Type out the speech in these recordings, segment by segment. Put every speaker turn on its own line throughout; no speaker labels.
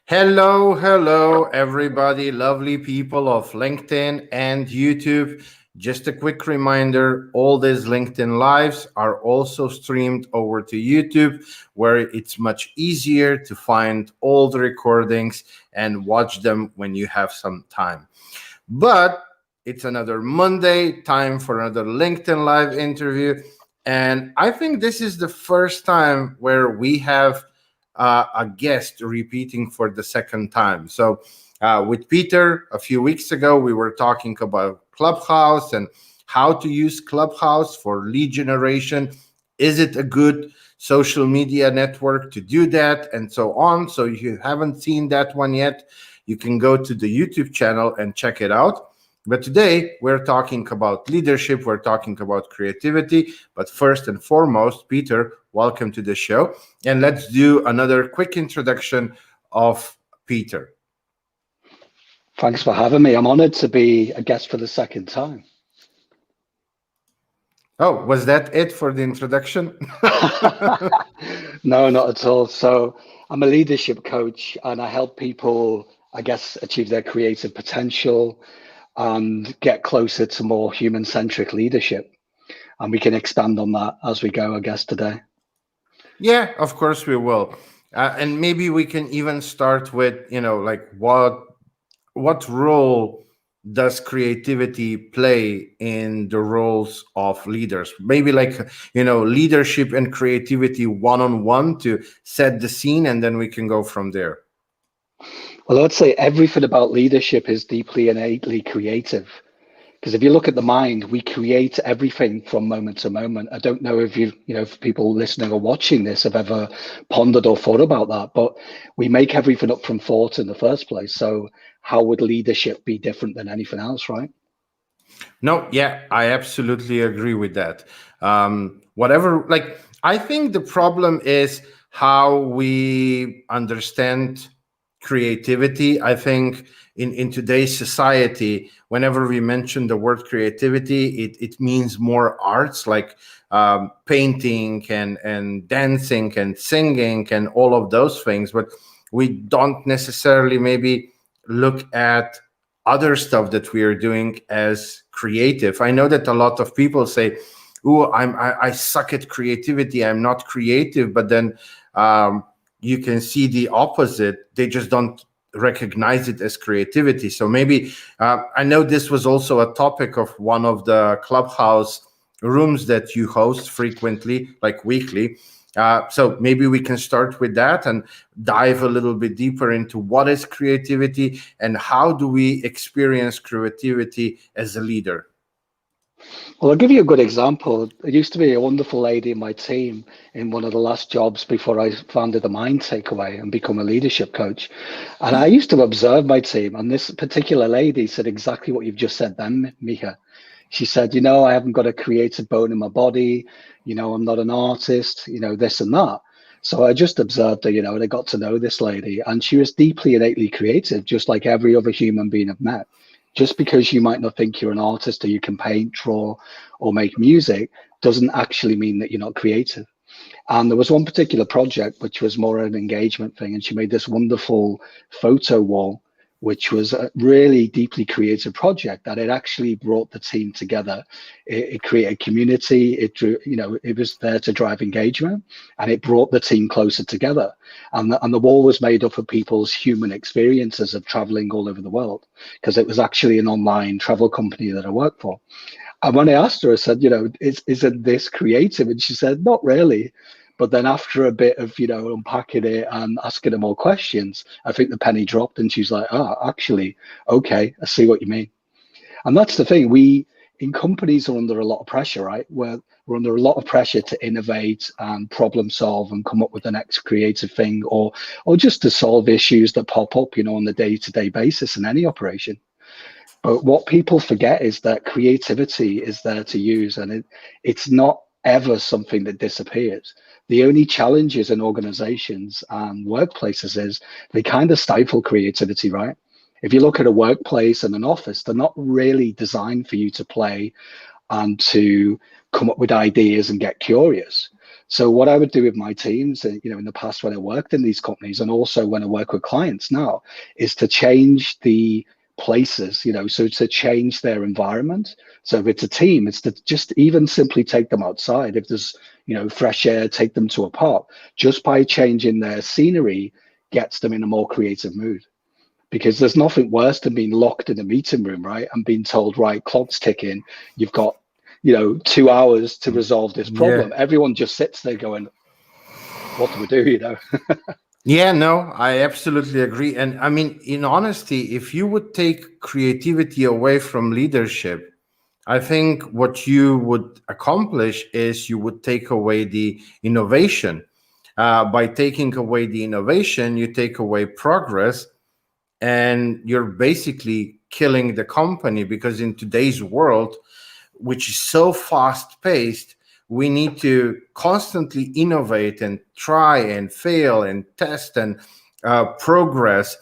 Hello, hello, everybody, lovely people of LinkedIn and YouTube. Just a quick reminder, all these LinkedIn lives are also streamed over to YouTube, where it's much easier to find all the recordings and watch them when you have some time. But it's another Monday, time for another LinkedIn live interview. And I think this is the first time where we have a guest repeating for the second time. So, with Peter, a few weeks ago, we were talking about Clubhouse and how to use Clubhouse for lead generation. Is it a good social media network to do that? And so on. So, if you haven't seen that one yet, you can go to the YouTube channel and check it out. But today we're talking about leadership, we're talking about creativity. But first and foremost, Peter, welcome to the show. And let's do another quick introduction of Peter.
Thanks for having me. I'm honored to be a guest for the second time.
Oh, was that it for the introduction?
No, not at all. So I'm a leadership coach and I help people, achieve their creative potential and get closer to more human-centric leadership. And we can expand on that as we go, today.
Yeah, of course we will. And maybe we can even start with, like what role does creativity play in the roles of leaders? Maybe like, leadership and creativity one-on-one to set the scene, and then we can go from there.
Well, I'd say everything about leadership is deeply innately creative. Because if you look at the mind, we create everything from moment to moment. I don't know if if people listening or watching this have ever pondered or thought about that, but we make everything up from thought in the first place. So how would leadership be different than anything else, right?
No, yeah, I absolutely agree with that. I think the problem is how we understand creativity. I think in today's society, whenever we mention the word creativity, it means more arts like painting and dancing and singing and all of those things. But we don't necessarily maybe look at other stuff that we are doing as creative. I know that a lot of people say, "Oh, I suck at creativity. I'm not creative." But then you can see the opposite. They just don't recognize it as creativity. So maybe I know this was also a topic of one of the Clubhouse rooms that you host frequently, like weekly. So maybe we can start with that and dive a little bit deeper into what is creativity and how do we experience creativity as a leader.
Well, I'll give you a good example. There used to be a wonderful lady in my team in one of the last jobs before I founded the Mind Takeaway and become a leadership coach. And I used to observe my team, and this particular lady said exactly what you've just said then, Mika. She said, I haven't got a creative bone in my body, I'm not an artist, this and that. So I just observed her, and I got to know this lady, and she was deeply innately creative, just like every other human being I've met. Just because you might not think you're an artist or you can paint, draw, or make music doesn't actually mean that you're not creative. And there was one particular project which was more an engagement thing, and she made this wonderful photo wall, which was a really deeply creative project that it actually brought the team together. It created community. It drew, it was there to drive engagement, and it brought the team closer together. And the wall was made up of people's human experiences of traveling all over the world, because it was actually an online travel company that I worked for. And when I asked her, I said, isn't this creative? And she said, not really. But then after a bit of, unpacking it and asking her more questions, I think the penny dropped and she's like, actually, okay, I see what you mean. And that's the thing. We, in companies, are under a lot of pressure, right? We're under a lot of pressure to innovate and problem solve and come up with the next creative thing or just to solve issues that pop up, on the day-to-day basis in any operation. But what people forget is that creativity is there to use, and it's not ever something that disappears. The only challenges in organizations and workplaces is they kind of stifle creativity, right? If you look at a workplace and an office, they're not really designed for you to play and to come up with ideas and get curious. So what I would do with my teams, in the past when I worked in these companies, and also when I work with clients now, is to change the places, so to change their environment. So if it's a team, it's to just even simply take them outside. If there's, fresh air, take them to a park. Just by changing their scenery gets them in a more creative mood. Because there's nothing worse than being locked in a meeting room, right? And being told, right, clock's ticking, you've got 2 hours to resolve this problem.
Yeah.
Everyone just sits there going, what do we do,
Yeah, no, I absolutely agree. And I mean, in honesty, if you would take creativity away from leadership, I think what you would accomplish is you would take away the innovation. By taking away the innovation, you take away progress, and you're basically killing the company, because in today's world, which is so fast paced, we need to constantly innovate and try and fail and test and progress.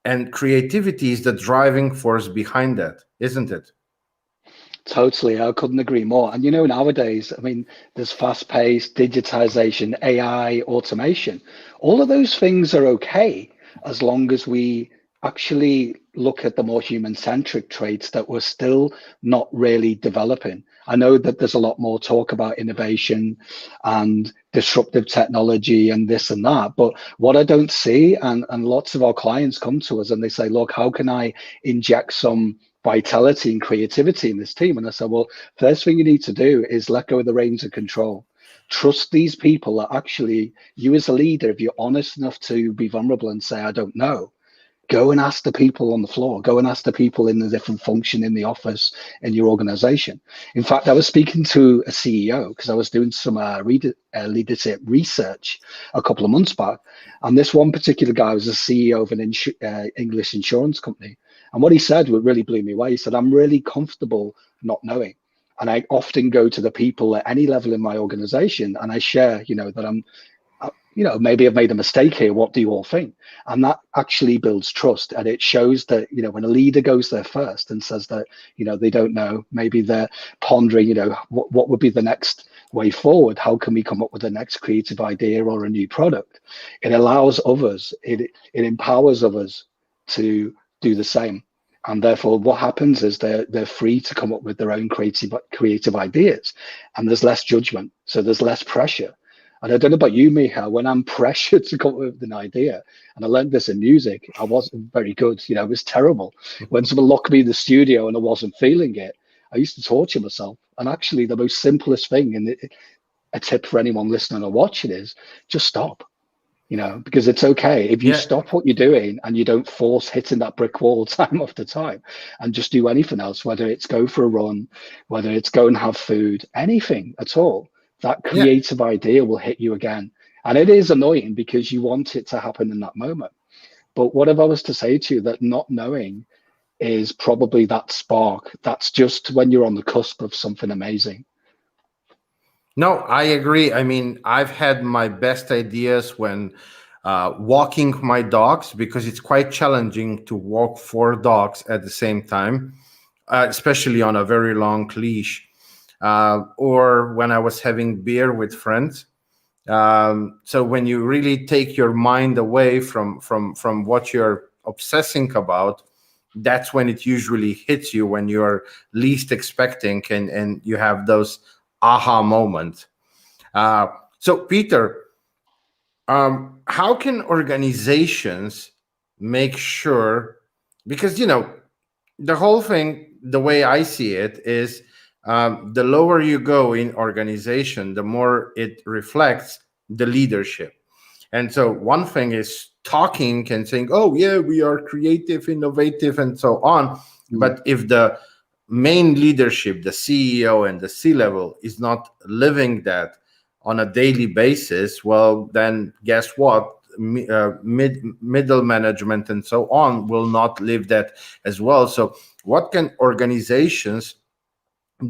And creativity is the driving force behind that, isn't it?
Totally, I couldn't agree more. And nowadays, I mean, there's fast-paced digitization, AI, automation. All of those things are okay as long as we actually look at the more human-centric traits that we're still not really developing. I know that there's a lot more talk about innovation and disruptive technology and this and that, but what I don't see, and lots of our clients come to us and they say, look, how can I inject some vitality and creativity in this team? And I said, well, first thing you need to do is let go of the reins of control. Trust these people that actually, you as a leader, if you're honest enough to be vulnerable and say, I don't know, go and ask the people on the floor, go and ask the people in the different function in the office in your organization. In fact, I was speaking to a CEO because I was doing some leadership research a couple of months back. And this one particular guy was a CEO of an English insurance company. And what he said really blew me away. He said, I'm really comfortable not knowing. And I often go to the people at any level in my organization and I share, that I'm, maybe I've made a mistake here. What do you all think? And that actually builds trust. And it shows that, when a leader goes there first and says that, they don't know, maybe they're pondering, what would be the next way forward? How can we come up with the next creative idea or a new product? It allows others, it empowers others to do the same. And therefore, what happens is they're free to come up with their own creative ideas. And there's less judgment. So there's less pressure. And I don't know about you, Michal, when I'm pressured to come up with an idea, and I learned this in music, I wasn't very good. It was terrible. When someone locked me in the studio and I wasn't feeling it, I used to torture myself. And actually, the most simplest thing, and a tip for anyone listening or watching, is just stop. Because it's okay if you stop what you're doing and you don't force hitting that brick wall time after time, and just do anything else, whether it's go for a run, whether it's go and have food, anything at all. That creative idea will hit you again. And it is annoying because you want it to happen in that moment. But what if I was to say to you that not knowing is probably that spark? That's just when you're on the cusp of something amazing.
No, I agree. I mean, I've had my best ideas when walking my dogs, because it's quite challenging to walk 4 dogs at the same time, especially on a very long leash, or when I was having beer with friends. So when you really take your mind away from what you're obsessing about, that's when it usually hits you, when you're least expecting, and you have those aha moment. So, Peter, how can organizations make sure? Because the whole thing, the way I see it, is the lower you go in organization, the more it reflects the leadership. And so, one thing is talking and saying, "Oh yeah, we are creative, innovative, and so on." But if the main leadership, the CEO and the C-level, is not living that on a daily basis, well, then guess what? Middle management and so on will not live that as well. So what can organizations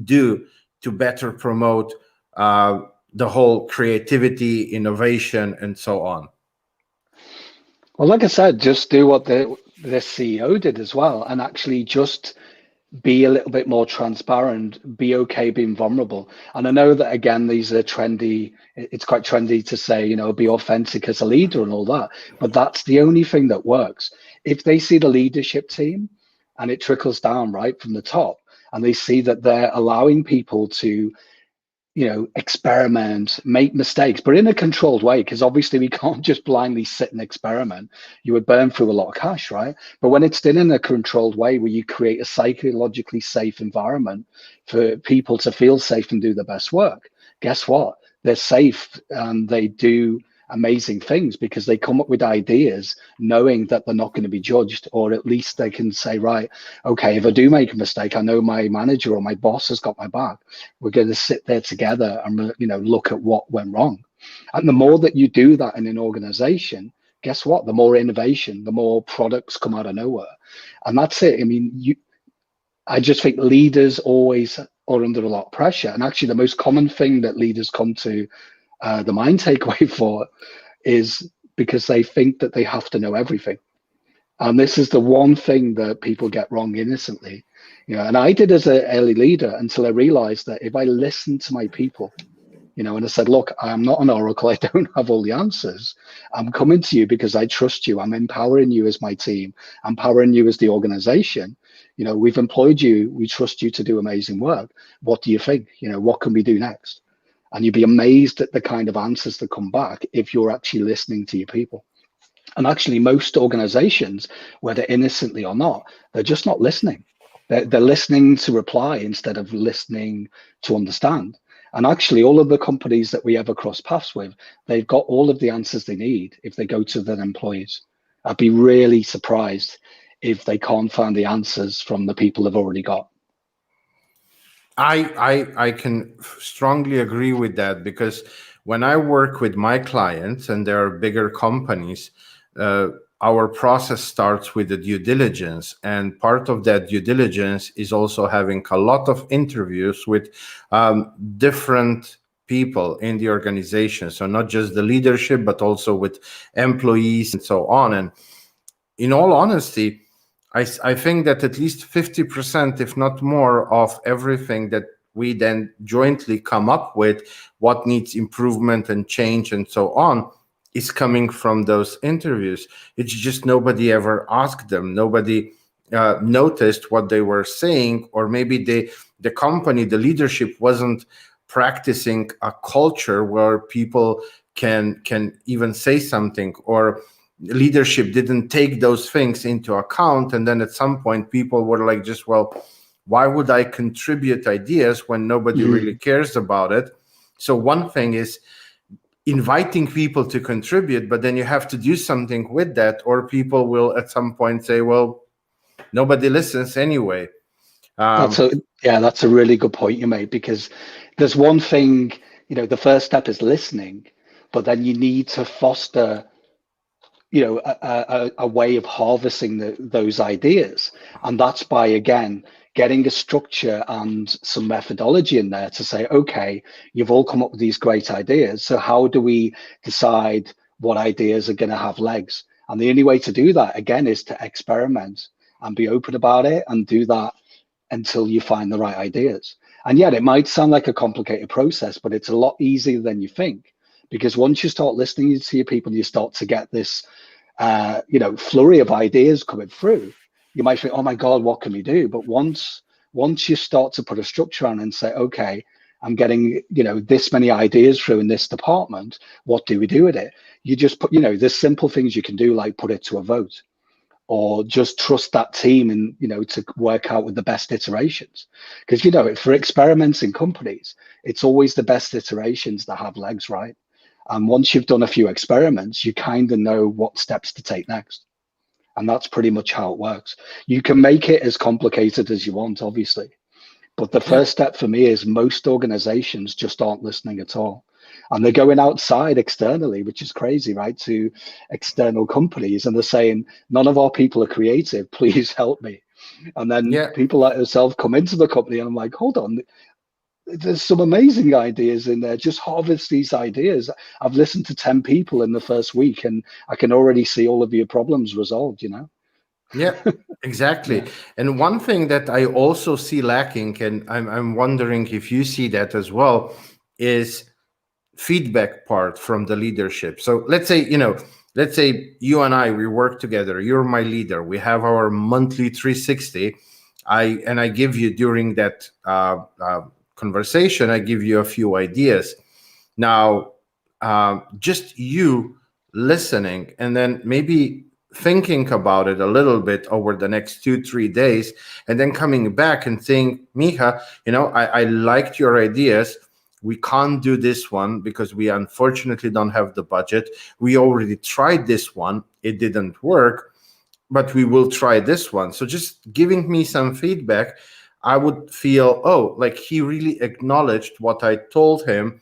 do to better promote the whole creativity, innovation, and so on?
Well, like I said, just do what the CEO did as well, and actually just be a little bit more transparent, be okay being vulnerable. And I know that, again, these are trendy. It's quite trendy to say, be authentic as a leader and all that, but that's the only thing that works. If they see the leadership team and it trickles down right from the top, and they see that they're allowing people to experiment, make mistakes, but in a controlled way, because obviously we can't just blindly sit and experiment. You would burn through a lot of cash, right? But when it's done in a controlled way where you create a psychologically safe environment for people to feel safe and do the best work, guess what? They're safe and they do amazing things because they come up with ideas knowing that they're not going to be judged, or at least they can say, right, okay, if I do make a mistake, I know my manager or my boss has got my back. We're going to sit there together and look at what went wrong. And the more that you do that in an organization, guess what? The more innovation, the more products come out of nowhere. And that's it. I mean, I just think leaders always are under a lot of pressure. And actually, the most common thing that leaders come to the mind takeaway for is because they think that they have to know everything. And this is the one thing that people get wrong innocently. And I did as an early leader until I realized that if I listened to my people, and I said, look, I'm not an oracle. I don't have all the answers. I'm coming to you because I trust you. I'm empowering you as my team. I'm empowering you as the organization. We've employed you. We trust you to do amazing work. What do you think? What can we do next? And you'd be amazed at the kind of answers that come back if you're actually listening to your people. And actually, most organizations, whether innocently or not, they're just not listening. They're listening to reply instead of listening to understand. And actually, all of the companies that we ever cross paths with, they've got all of the answers they need if they go to their employees. I'd be really surprised if they can't find the answers from the people they've already got.
I can strongly agree with that, because when I work with my clients and there are bigger companies, our process starts with the due diligence, and part of that due diligence is also having a lot of interviews with different people in the organization. So not just the leadership, but also with employees and so on. And in all honesty, I think that at least 50%, if not more, of everything that we then jointly come up with, what needs improvement and change and so on, is coming from those interviews. It's just nobody ever asked them. Nobody noticed what they were saying, or maybe the company, the leadership wasn't practicing a culture where people can even say something, or leadership didn't take those things into account. And then at some point people were like, just, well, why would I contribute ideas when nobody really cares about it? So one thing is inviting people to contribute, but then you have to do something with that, or people will at some point say, well, nobody listens anyway.
That's a really good point you made, because there's one thing, the first step is listening, but then you need to foster a way of harvesting those ideas. And that's by, again, getting a structure and some methodology in there to say, okay, you've all come up with these great ideas. So how do we decide what ideas are going to have legs? And the only way to do that, again, is to experiment and be open about it and do that until you find the right ideas. And yet it might sound like a complicated process, but it's a lot easier than you think. Because once you start listening to your people, you start to get this, flurry of ideas coming through. You might think, oh my God, what can we do? But once you start to put a structure on and say, okay, I'm getting, this many ideas through in this department, what do we do with it? You just put, there's simple things you can do, like put it to a vote, or just trust that team and, to work out with the best iterations. Because, for experiments in companies, it's always the best iterations that have legs, right? And once you've done a few experiments, you kind of know what steps to take next. And that's pretty much how it works. You can make it as complicated as you want, obviously. But the first step for me is most organizations just aren't listening at all. And they're going outside externally, which is crazy, right? To external companies. And they're saying, none of our people are creative. Please help me. And then people like yourself come into the company and I'm like, hold on. There's some amazing ideas in there. Just harvest these ideas. I've listened to 10 people in the first week and I can already see all of your problems resolved,
Yeah, exactly.
Yeah.
And one thing that I also see lacking, and I'm wondering if you see that as well, is feedback part from the leadership. So let's say you and I, we work together. You're my leader. We have our monthly 360. I give you during that conversation, I give you a few ideas. Now, just you listening and then maybe thinking about it a little bit over the next 2 3 days, and then coming back and saying, Miha, I liked your ideas. We can't do this one because we unfortunately don't have the budget. We already tried this one, it didn't work, but we will try this one. So just giving me some feedback, I would feel, oh, like he really acknowledged what I told him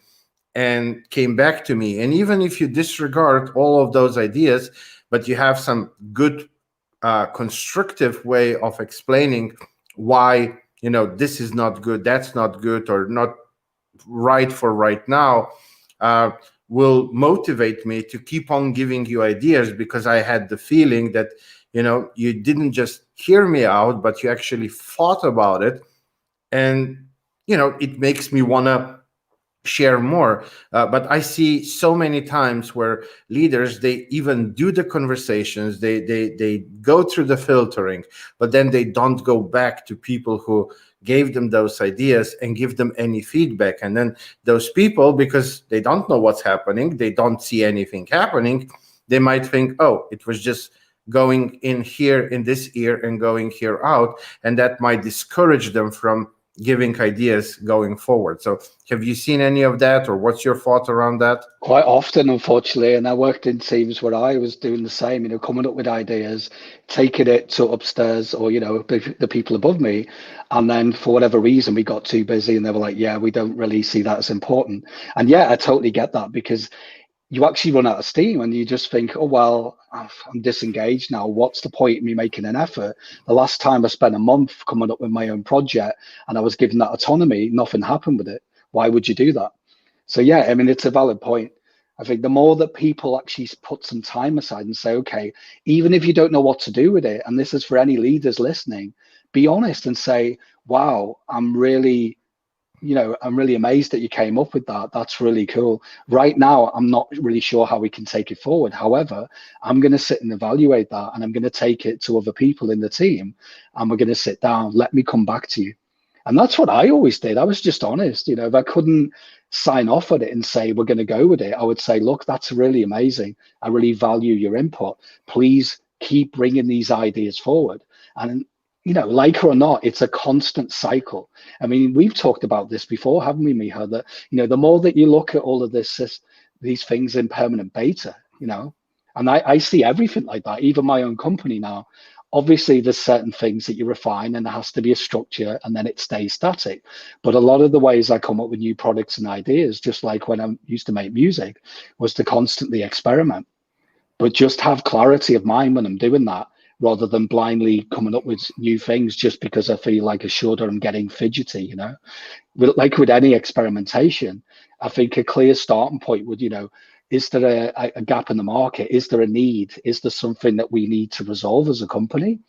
and came back to me. And even if you disregard all of those ideas, but you have some good constructive way of explaining why, this is not good, that's not good, or not right for right now, uh, will motivate me to keep on giving you ideas, because I had the feeling that you didn't just hear me out, but you actually thought about it. And it makes me want to share more. But I see so many times where leaders, they even do the conversations, they go through the filtering, but then they don't go back to people who gave them those ideas and give them any feedback. And then those people, because they don't know what's happening, they don't see anything happening, they might think, oh, it was just going in here in this ear and going here out, and that might discourage them from giving ideas going forward. So have you seen any of that, or what's your thought around that?
Quite often, unfortunately, and I worked in teams where I was doing the same, coming up with ideas, taking it to upstairs or, the people above me. And then for whatever reason, we got too busy and they were like, yeah, we don't really see that as important. And yeah, I totally get that, because you actually run out of steam and you just think, oh, well, I'm disengaged now. What's the point in me making an effort? The last time I spent a month coming up with my own project and I was given that autonomy, nothing happened with it. Why would you do that? So yeah, I mean, it's a valid point. I think the more that people actually put some time aside and say, okay, even if you don't know what to do with it, and this is for any leaders listening, be honest and say, wow, I'm really amazed that you came up with that. That's really cool. Right now, I'm not really sure how we can take it forward. However, I'm going to sit and evaluate that, and I'm going to take it to other people in the team, and we're going to sit down. Let me come back to you. And that's what I always did. I was just honest. If I couldn't sign off on it and say, we're going to go with it, I would say, look, that's really amazing. I really value your input. Please keep bringing these ideas forward. And, like it or not, it's a constant cycle. I mean, we've talked about this before, haven't we, Miha? That, the more that you look at all of these things in permanent beta, and I see everything like that, even my own company now. Obviously, there's certain things that you refine and there has to be a structure and then it stays static. But a lot of the ways I come up with new products and ideas, just like when I used to make music, was to constantly experiment, but just have clarity of mind when I'm doing that, rather than blindly coming up with new things just because I feel like a shudder and getting fidgety, Like with any experimentation, I think a clear starting point would, is there a gap in the market? Is there a need? Is there something that we need to resolve as a company?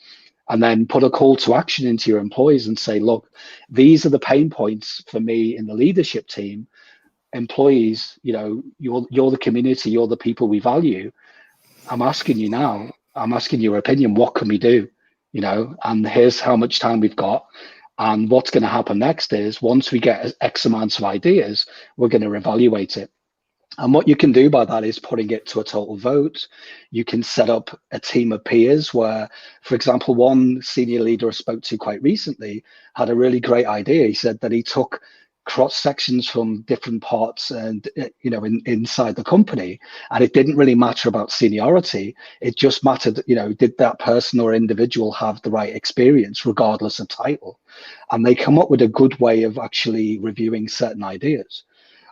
And then put a call to action into your employees and say, look, these are the pain points for me in the leadership team. Employees, you're the community, you're the people we value. I'm asking you now, I'm asking your opinion. What can we do? And here's how much time we've got. And what's going to happen next is, once we get X amount of ideas, we're going to evaluate it. And what you can do by that is putting it to a total vote. You can set up a team of peers where, for example, one senior leader I spoke to quite recently had a really great idea. He said that he took cross sections from different parts and inside the company, and it didn't really matter about seniority. It just mattered, did that person or individual have the right experience regardless of title? And they come up with a good way of actually reviewing certain ideas.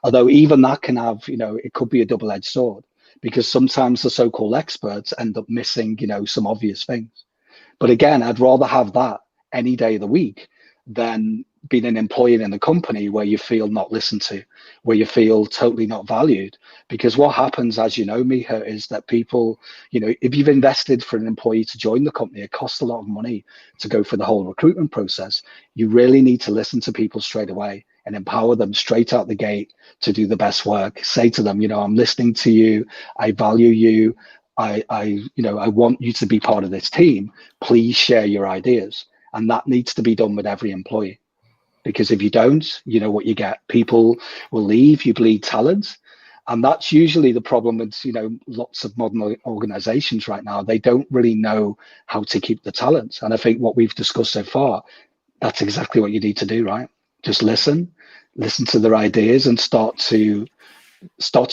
Although even that can have, it could be a double-edged sword, because sometimes the so-called experts end up missing, some obvious things. But again, I'd rather have that any day of the week than being an employee in a company where you feel not listened to, where you feel totally not valued. Because what happens, as you know, Miha, is that people, if you've invested for an employee to join the company, it costs a lot of money to go through the whole recruitment process. You really need to listen to people straight away and empower them straight out the gate to do the best work. Say to them, I'm listening to you, I value you, I want you to be part of this team. Please share your ideas. And that needs to be done with every employee. Because if you don't, you know what you get. People will leave, you bleed talent. And that's usually the problem with, lots of modern organizations right now. They don't really know how to keep the talent. And I think what we've discussed so far, that's exactly what you need to do, right? Just listen to their ideas and start to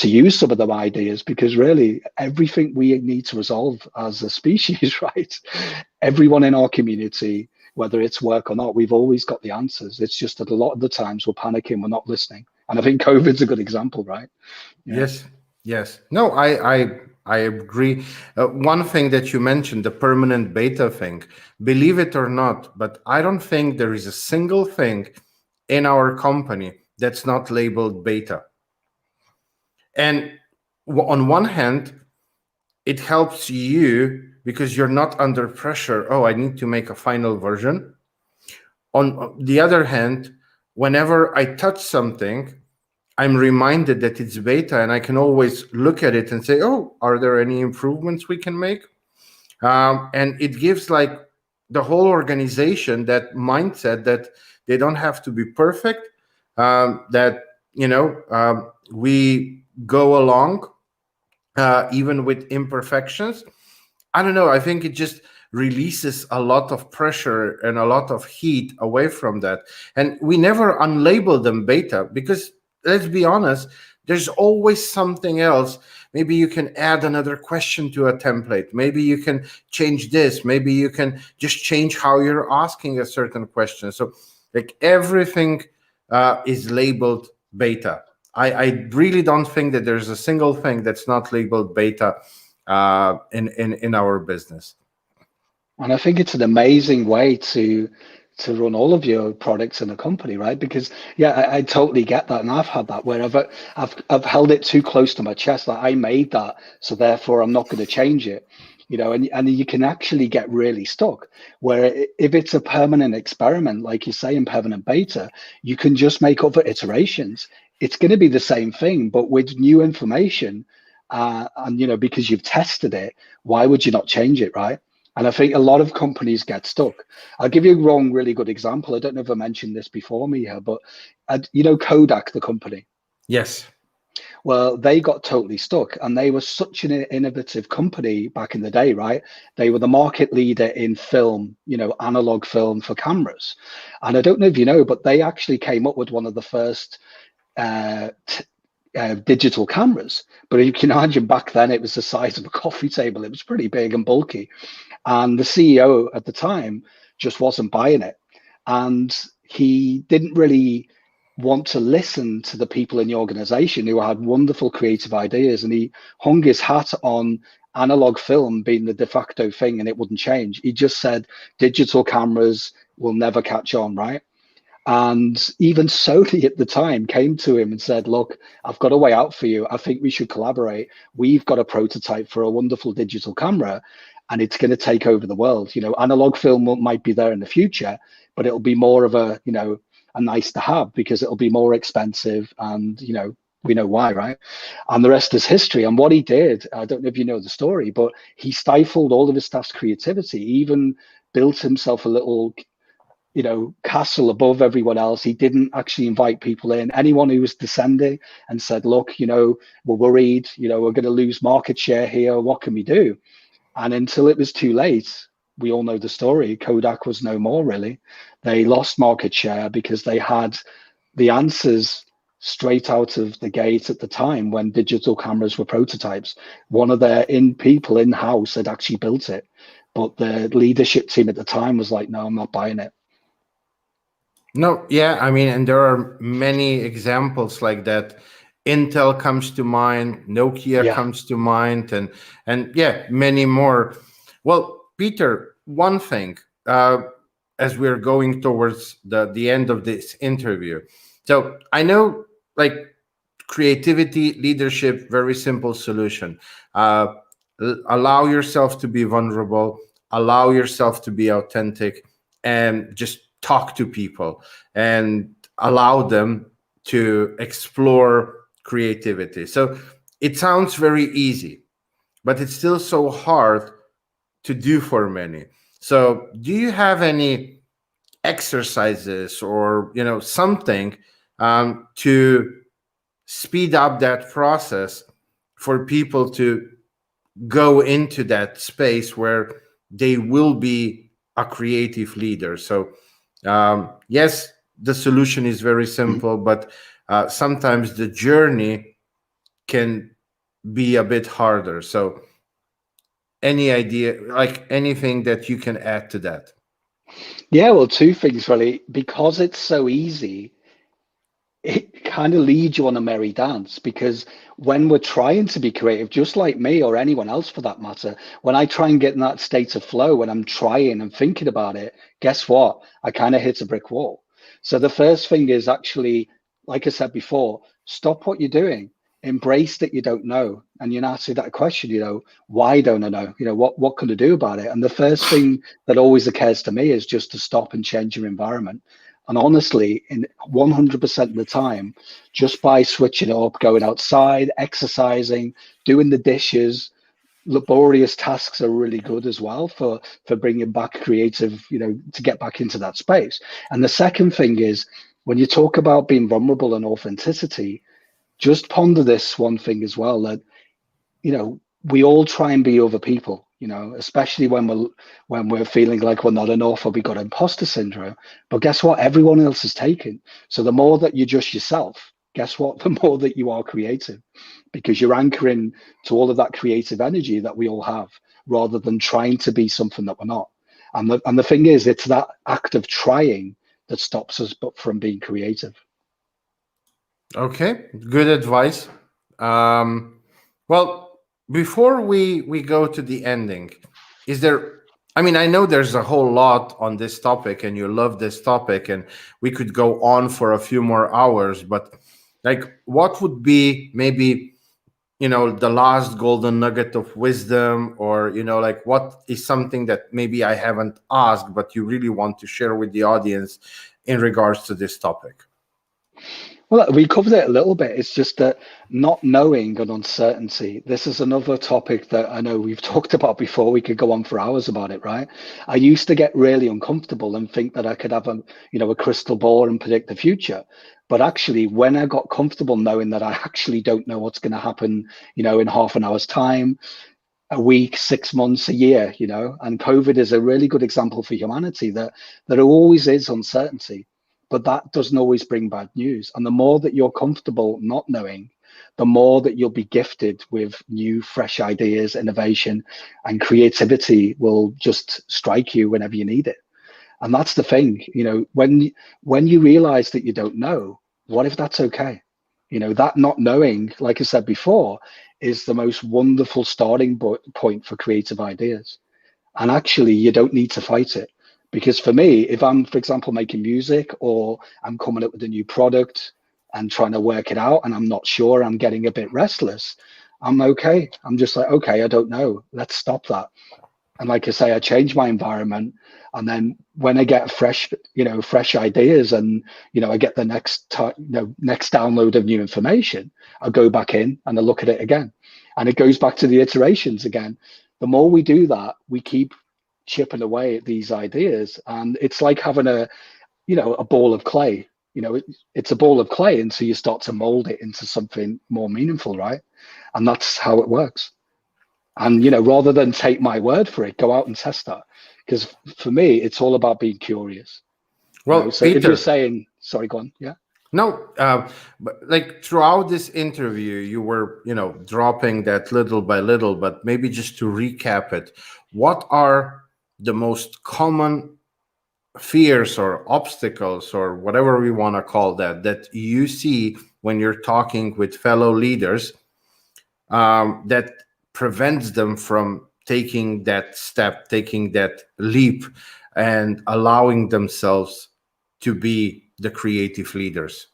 use some of them ideas, because really everything we need to resolve as a species, right? Everyone in our community, whether it's work or not, we've always got the answers. It's just that a lot of the times we're panicking, we're not listening. And I think COVID's a good example, right?
Yeah. Yes. No, I agree. One thing that you mentioned, the permanent beta thing, believe it or not, but I don't think there is a single thing in our company that's not labeled beta. And on one hand, it helps you because you're not under pressure. Oh, I need to make a final version. On the other hand, whenever I touch something, I'm reminded that it's beta, and I can always look at it and say, oh, are there any improvements we can make? And it gives like the whole organization that mindset that they don't have to be perfect, that, we go along even with imperfections. I don't know. I think it just releases a lot of pressure and a lot of heat away from that. And we never unlabel them beta because, let's be honest, there's always something else. Maybe you can add another question to a template. Maybe you can change this. Maybe you can just change how you're asking a certain question. So like everything is labeled beta. I really don't think that there's a single thing that's not labeled beta in our business.
And I think it's an amazing way to run all of your products in a company, right? Because I totally get that, and I've had that where I've held it too close to my chest. Like I made that, so therefore I'm not going to change it. And you can actually get really stuck. Where if it's a permanent experiment, like you say in permanent beta, you can just make other iterations. It's going to be the same thing, but with new information. And because you've tested it, why would you not change it, right? And I think a lot of companies get stuck. I'll give you a really good example. I don't know if I mentioned this before, Miha, but Kodak, the company.
Yes.
Well, they got totally stuck, and they were such an innovative company back in the day, right? They were the market leader in film, analog film for cameras. And I don't know if you know, but they actually came up with one of the first digital cameras. But you can imagine back then it was the size of a coffee table. It was pretty big and bulky. And the CEO at the time just wasn't buying it. And he didn't really want to listen to the people in the organization who had wonderful creative ideas. And he hung his hat on analog film being the de facto thing, and it wouldn't change. He just said digital cameras will never catch on, right? And even Sony at the time came to him and said, look, I've got a way out for you. I think we should collaborate. We've got a prototype for a wonderful digital camera, and it's going to take over the world. Analog film might be there in the future, but it'll be more of a nice to have because it'll be more expensive. And, we know why, right? And the rest is history. And what he did, I don't know if you know the story, but he stifled all of his staff's creativity. He even built himself a little castle above everyone else. He didn't actually invite people in. Anyone who was descending and said, look, we're worried, we're going to lose market share here. What can we do? And until it was too late, we all know the story. Kodak was no more, really. They lost market share because they had the answers straight out of the gate at the time when digital cameras were prototypes. One of their people in-house had actually built it. But the leadership team at the time was like, no, I'm not buying it.
No, yeah, I mean, and there are many examples like that. Intel comes to mind, Nokia comes to mind, and yeah, many more. Well, Peter, one thing, as we're going towards the end of this interview. So I know, like, creativity, leadership, very simple solution. Uh, Allow yourself to be vulnerable, allow yourself to be authentic, and just talk to people and allow them to explore creativity. So it sounds very easy, but it's still so hard to do for many. So do you have any exercises or something to speed up that process for people to go into that space where they will be a creative leader? So yes, the solution is very simple, but sometimes the journey can be a bit harder. So any idea, like anything that you can add to that?
Yeah, well, two things really. Because it's so easy, it kind of leads you on a merry dance, because when we're trying to be creative, just like me or anyone else for that matter, when I try and get in that state of flow, when I'm trying and thinking about it, guess what? I kind of hit a brick wall. So the first thing is actually, like I said before, stop what you're doing, embrace that you don't know. And you ask that question, why don't I know? What can I do about it? And the first thing that always occurs to me is just to stop and change your environment. And honestly, in 100% of the time, just by switching it up, going outside, exercising, doing the dishes, laborious tasks are really good as well for bringing back creative, to get back into that space. And the second thing is, when you talk about being vulnerable and authenticity, just ponder this one thing as well, that we all try and be other people, especially when we're feeling like we're not enough or we got imposter syndrome. But guess what? Everyone else is taken. So the more that you're just yourself, guess what? The more that you are creative, because you're anchoring to all of that creative energy that we all have, rather than trying to be something that we're not. And the thing is, it's that act of trying that stops us but from being creative.
Okay, good advice. Well, before we go to the ending, is there? I mean, I know there's a whole lot on this topic, and you love this topic, and we could go on for a few more hours. But like, what would be maybe the last golden nugget of wisdom, or like, what is something that maybe I haven't asked, but you really want to share with the audience in regards to this topic?
Well, we covered it a little bit. It's just that not knowing and uncertainty. This is another topic that I know we've talked about before. We could go on for hours about it, right? I used to get really uncomfortable and think that I could have a crystal ball and predict the future. But actually, when I got comfortable knowing that I actually don't know what's going to happen, in half an hour's time, a week, 6 months, a year, and COVID is a really good example for humanity, that there always is uncertainty, but that doesn't always bring bad news. And the more that you're comfortable not knowing, the more that you'll be gifted with new, fresh ideas, innovation, and creativity will just strike you whenever you need it. And that's the thing, when you realize that you don't know, what if that's okay? That not knowing, like I said before, is the most wonderful starting point for creative ideas. And actually, you don't need to fight it. Because for me, if I'm, for example, making music, or I'm coming up with a new product and trying to work it out, and I'm not sure, I'm getting a bit restless, I'm okay. I'm just like, okay, I don't know. Let's stop that. And like I say, I change my environment. And then when I get fresh ideas, and, I get the next download of new information, I go back in and I look at it again. And it goes back to the iterations again. The more we do that, we keep chipping away at these ideas. And it's like having a ball of clay. It's a ball of clay until you start to mold it into something more meaningful, right? And that's how it works. And, rather than take my word for it, go out and test that. Because for me, it's all about being curious.
Well,
So if you're
Peter,
saying, sorry, go on. Yeah.
no, but like, throughout this interview, you were, dropping that little by little, but maybe just to recap it, what are the most common fears or obstacles, or whatever we want to call that you see when you're talking with fellow leaders, that prevents them from taking that step, taking that leap, and allowing themselves to be the creative leaders?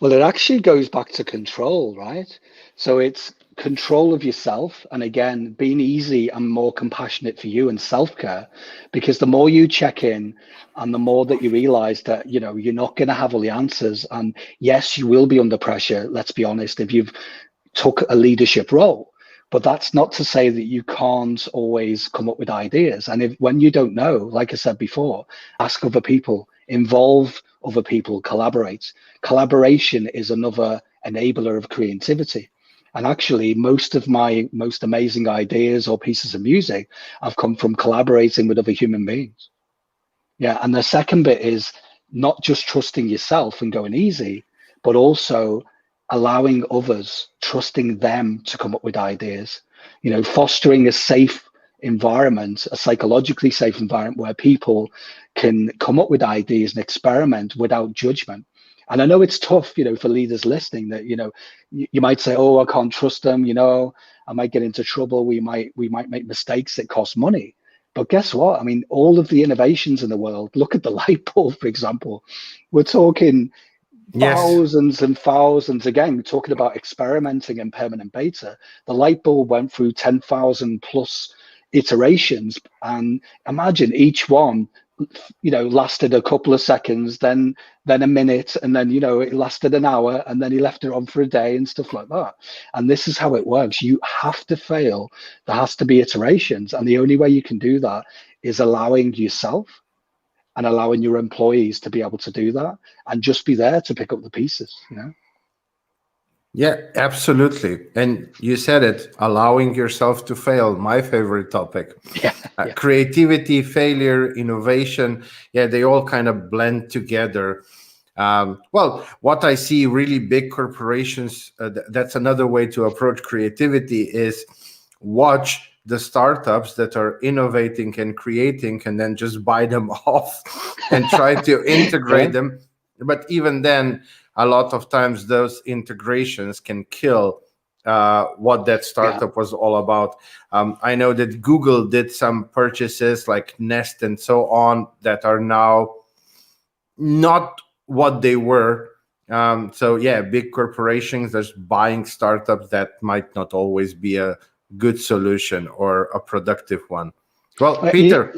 Well, it actually goes back to control, right? So it's control of yourself. And again, being easy and more compassionate for you and self-care, because the more you check in and the more that you realize that, you're not going to have all the answers. And yes, you will be under pressure. Let's be honest, if you've took a leadership role, but that's not to say that you can't always come up with ideas. And when you don't know, like I said before, ask other people, involve other people, collaborate. Collaboration is another enabler of creativity. And actually, most of my most amazing ideas or pieces of music have come from collaborating with other human beings. Yeah. And the second bit is not just trusting yourself and going easy, but also allowing others, trusting them to come up with ideas, fostering a safe environment, a psychologically safe environment where people can come up with ideas and experiment without judgment. And I know it's tough, for leaders listening that, you might say, oh, I can't trust them, I might get into trouble. We might make mistakes that cost money. But guess what? I mean, all of the innovations in the world, look at the light bulb, for example. We're talking
Yes.
thousands and thousands. Again, we're talking about experimenting and permanent beta. The light bulb went through 10,000 plus iterations. And imagine each one, lasted a couple of seconds, then a minute, and then, it lasted an hour, and then he left it on for a day and stuff like that. And this is how it works. You have to fail. There has to be iterations. And the only way you can do that is allowing yourself and allowing your employees to be able to do that and just be there to pick up the pieces,
Yeah, absolutely. And you said it, allowing yourself to fail, my favorite topic.
Yeah.
Creativity, failure, innovation, yeah, they all kind of blend together. Well, what I see really big corporations, that's another way to approach creativity, is watch the startups that are innovating and creating and then just buy them off and try to integrate them. But even then, a lot of times those integrations can kill what that startup was all about. I know that Google did some purchases like Nest and so on that are now not what they were. So yeah, big corporations that's buying startups that might not always be a good solution or a productive one. Well, Peter,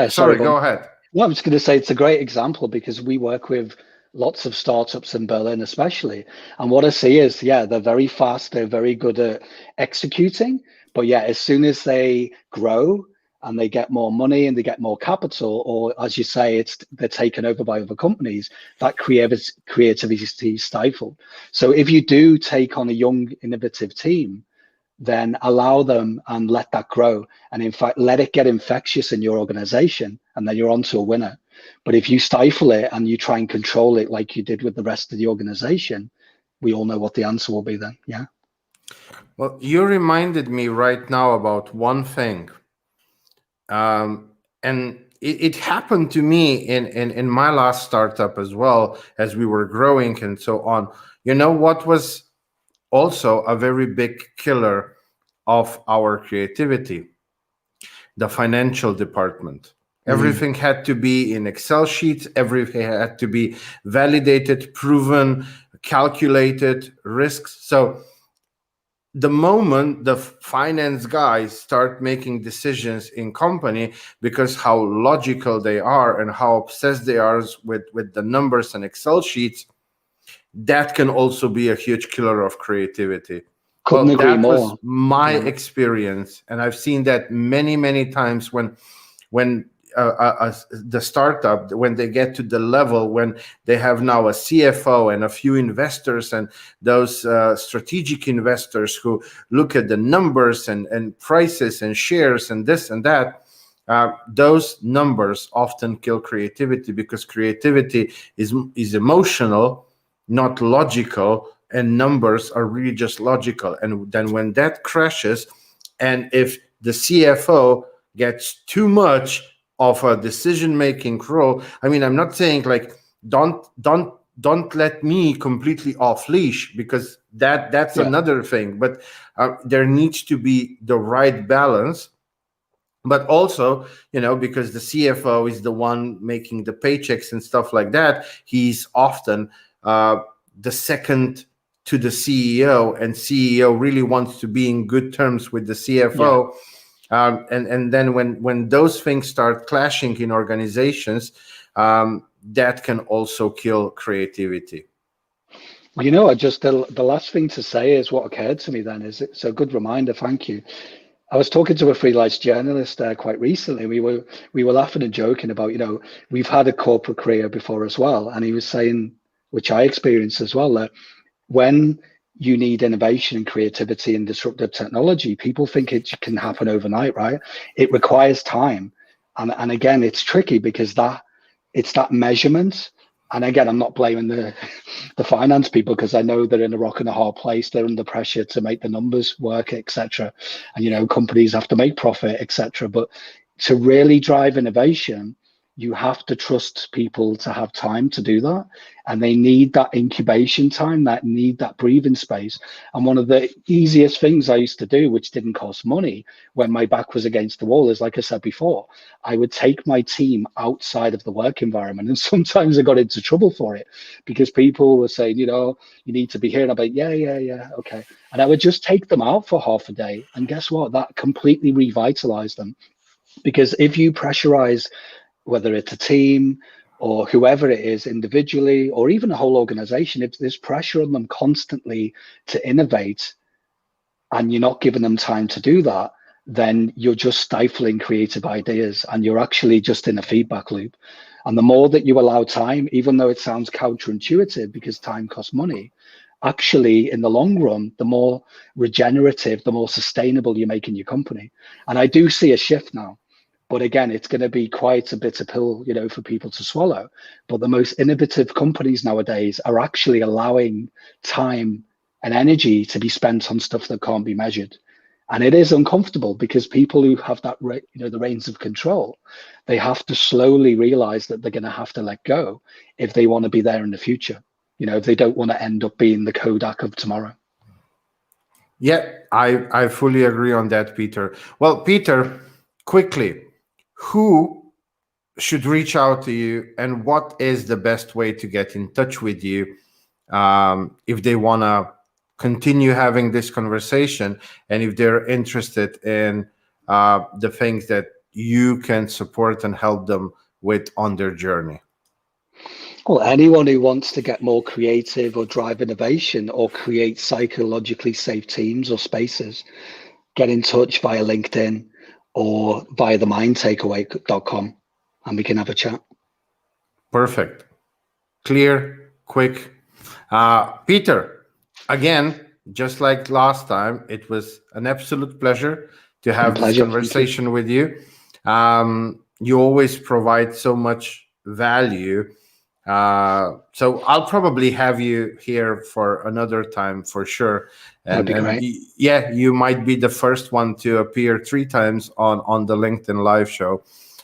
sorry, go ahead.
Well, I'm just going to say it's a great example because we work with lots of startups in Berlin, especially. And what I see is, they're very fast. They're very good at executing. But as soon as they grow and they get more money and they get more capital, or as you say, they're taken over by other companies, that creativity is stifled. So if you do take on a young, innovative team, then allow them and let that grow. And in fact, let it get infectious in your organization, and then you're onto a winner. But if you stifle it and you try and control it like you did with the rest of the organization, we all know what the answer will be then. Yeah.
Well, you reminded me right now about one thing. And it happened to me in my last startup as well, as we were growing and so on. You know what was also a very big killer of our creativity? The financial department. Everything had to be in Excel sheets. Everything had to be validated, proven, calculated, risks. So the moment the finance guys start making decisions in company, because how logical they are and how obsessed they are with the numbers and Excel sheets, that can also be a huge killer of creativity.
Couldn't agree more.
Was my experience, and I've seen that many times when the startup, when they get to the level when they have now a CFO and a few investors, and those strategic investors who look at the numbers and prices and shares and this and that. Those numbers often kill creativity, because creativity is emotional, not logical, and numbers are really just logical. And then when that crashes, and if the CFO gets too much of a decision-making role, I mean, I'm not saying like don't let me completely off leash, because that's another thing. But there needs to be the right balance But also, because the CFO is the one making the paychecks and stuff like that, he's often the second to the CEO, and CEO really wants to be in good terms with the CFO. And then when those things start clashing in organizations, that can also kill creativity.
Well, I just the last thing to say is what occurred to me then is it's a good reminder. Thank you. I was talking to a freelance journalist quite recently. We were laughing and joking about, we've had a corporate career before as well, and he was saying, which I experienced as well, that when you need innovation and creativity and disruptive technology, people think it can happen overnight, right? It requires time, and again, it's tricky because it's that measurement. And again, I'm not blaming the finance people, because I know they're in a rock and a hard place. They're under pressure to make the numbers work, etc. And companies have to make profit, etc. But to really drive innovation, you have to trust people to have time to do that, and they need that incubation time, need that breathing space. And one of the easiest things I used to do, which didn't cost money when my back was against the wall, is, like I said before, I would take my team outside of the work environment, and sometimes I got into trouble for it because people were saying, you need to be here, and I'm like, yeah, okay. And I would just take them out for half a day, and guess what? That completely revitalized them. Because if you pressurize, whether it's a team or whoever it is individually, or even a whole organization, if there's pressure on them constantly to innovate and you're not giving them time to do that, then you're just stifling creative ideas, and you're actually just in a feedback loop. And the more that you allow time, even though it sounds counterintuitive because time costs money, actually in the long run, the more regenerative, the more sustainable you're making your company. And I do see a shift now. But again, it's going to be quite a bitter pill, for people to swallow. But the most innovative companies nowadays are actually allowing time and energy to be spent on stuff that can't be measured. And it is uncomfortable because people who have that, the reins of control, they have to slowly realize that they're going to have to let go if they want to be there in the future. If they don't want to end up being the Kodak of tomorrow.
Yeah, I fully agree on that, Peter. Well, Peter, quickly, who should reach out to you, and what is the best way to get in touch with you if they want to continue having this conversation, and if they're interested in the things that you can support and help them with on their journey?
Well, anyone who wants to get more creative or drive innovation or create psychologically safe teams or spaces, get in touch via LinkedIn or via themindtakeaway.com, and we can have a chat.
Perfect. Clear, quick. Peter, again, just like last time, it was an absolute pleasure to have this conversation with you. You always provide so much value. So I'll probably have you here for another time for sure.
That'd be great.
Yeah, you might be the first one to appear 3 times on the LinkedIn Live show.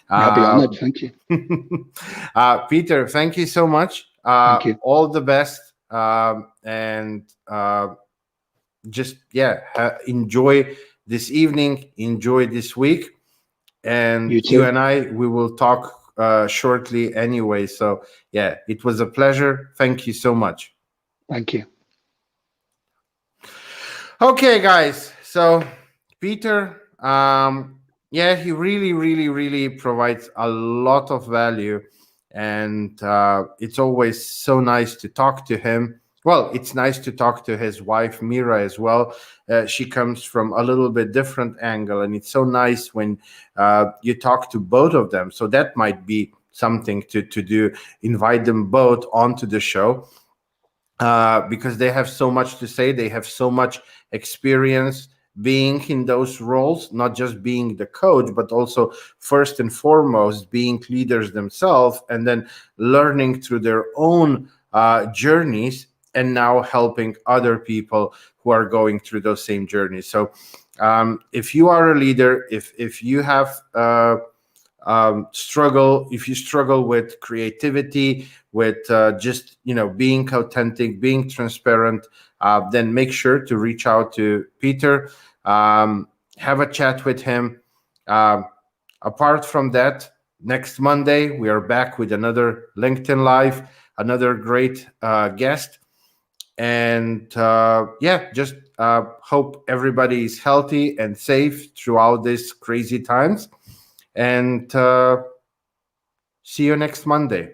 I'll be honored. Thank you.
Peter, thank you so much.
Thank you.
All the best. And just, enjoy this evening, enjoy this week. And you and I, we will talk shortly anyway. So, yeah, it was a pleasure. Thank you so much.
Thank you.
Okay, guys. So, Peter, he really provides a lot of value, and it's always so nice to talk to him. Well, it's nice to talk to his wife Mira as well. She comes from a little bit different angle, and it's so nice when you talk to both of them. So that might be something to do. Invite them both onto the show because they have so much to say. They have so much experience being in those roles, not just being the coach, but also first and foremost being leaders themselves, and then learning through their own journeys, and now helping other people who are going through those same journeys. So if you are a leader, if you have if you struggle with creativity, with just being authentic, being transparent, then make sure to reach out to Peter, have a chat with him. Apart from that, next Monday, we are back with another LinkedIn Live, another great guest. And just hope everybody is healthy and safe throughout these crazy times. And see you next Monday.